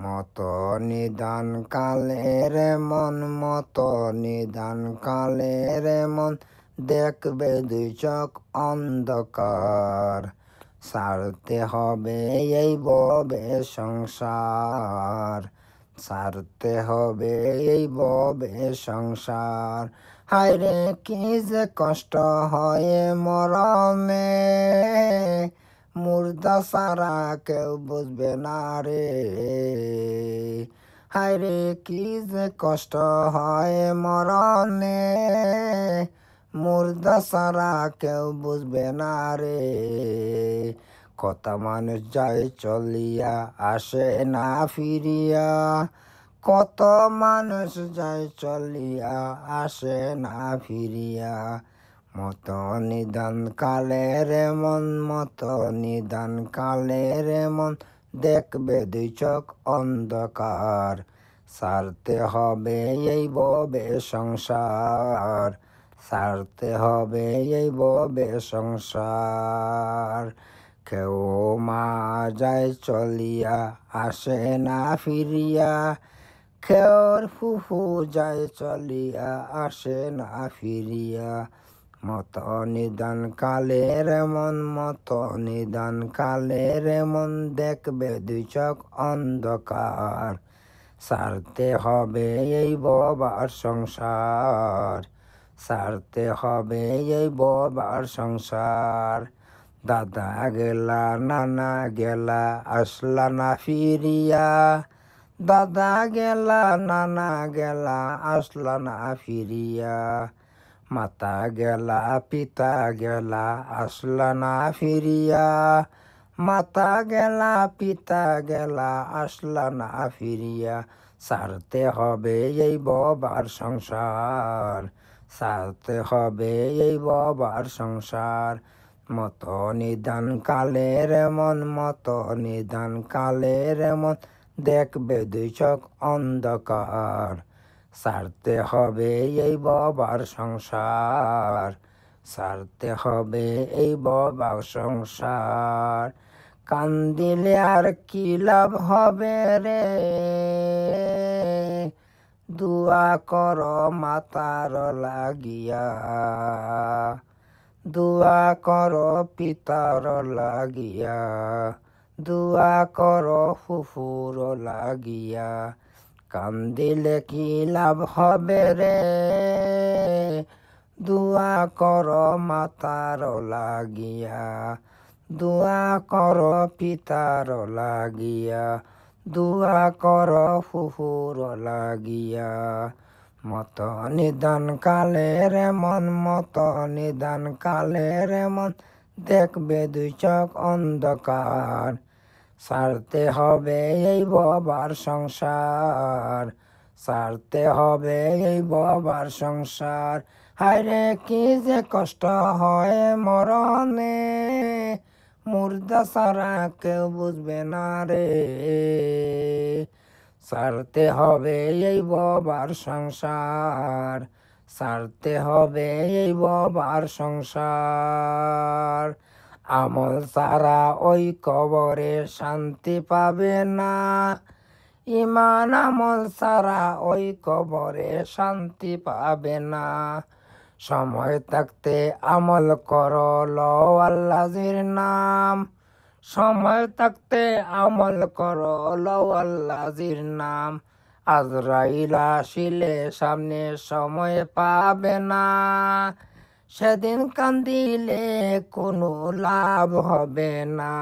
মত নিদান কালের মন, মত নিদান কালের মন, দেখবে দুই চোখ অন্ধকার। ছাড়তে হবে এই ববে সংসার, ছাড়তে হবে এই ববে সংসার। হায়রে কি যে কষ্ট হয় মরণে, মুর্দা সারা কেউ বুঝবে না রে। হায়রে কি যে কষ্ট হয় মরণে, মুর্দা সারা কেউ বুঝবে না রে। কত মানুষ যায় চলিয়া আসে না ফিরিয়া, কত মানুষ যায় চলিয়া আসে না ফিরিয়া। মত নিদান কালের মন, মত নিদান কালের মন, দেখবে দুই চোখ অন্ধকার। ছাড়তে হবে এই ববে সংসার, ছাড়তে হবে এই ববে সংসার। কেউ মা যায় চলিয়া আসে না ফিরিয়া, কেউর ফুফু যায় চলিয়া আসে না ফিরিয়া। মত নিদান কালের মন, মত নিদান কালের মন, দেখবে দুই চোখ অন্ধকার। ছাড়তে হবে এই ববার সংসার, ছাড়তে হবে এই ববার সংসার। দাদা গেলা নানা গেলা আসলা না ফিরিয়া, দাদা গেলা নানা গেলা আসলা না ফিরিয়া। মাতা গেলা পিতা গেলা আসলা না ফিরিয়া, মাতা গেলা পিতা গেলা আসলা না ফিরিয়া। ছাড়তে হবে এই ববার সংসার, ছাড়তে হবে এই ববার সংসার। মত নিদান কালের মন, মত নিদান কালের মন, দেখবে দুই চোখ অন্ধকার। ছাড়তে হবে এই ববার সংসার, ছাড়তে হবে এই ববার সংসার। কান্দিলে আর কি লাভ হবে রে, দুয়া কর মাতার লাগিয়া, দুয়া কর পিতার লাগিয়া, দুয়া কর ফুফুর লাগিয়া। কান্দিলে কি লাভ হবে রে, দুয়া কর মাতার লাগিয়া, দুয়া কর পিতার লাগিয়া, দুয়া কর ফুফুর লাগিয়া। মত নিদান কালের মন, মত নিদান কালের মন, দেখবে দুই চোখ অন্ধকার। ছাড়তে হবে এই ববার সংসার, ছাড়তে হবে এই ববার সংসার। হায়রে কি যে কষ্ট হয় মরণে, মুর্দা সারা কেউ বুঝবে না রে। ছাড়তে হবে এই ববার সংসার, ছাড়তে হবে এই ববার সংসার। আমল সারা ওই কবরে শান্তি পাবে না, ইমান আমল সারা ওই কবরে শান্তি পাবে না। সময় থাকতে আমল করো লও আল্লাহর নাম, সময় থাকতে আমল করো লও আল্লাহর নাম। আজরাইল আসিলে সামনে সময় পাবে না, সেদিন কান্দিলে কোনো লাভ হবে না।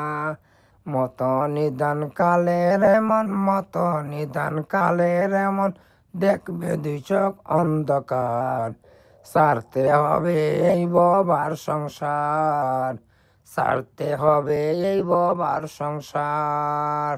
মত নিদান কালের মন, মত নিদান কালের মন, দেখবে দুই চোখ অন্ধকার। ছাড়তে হবে এই ববার সংসার, ছাড়তে হবে এই ববার সংসার।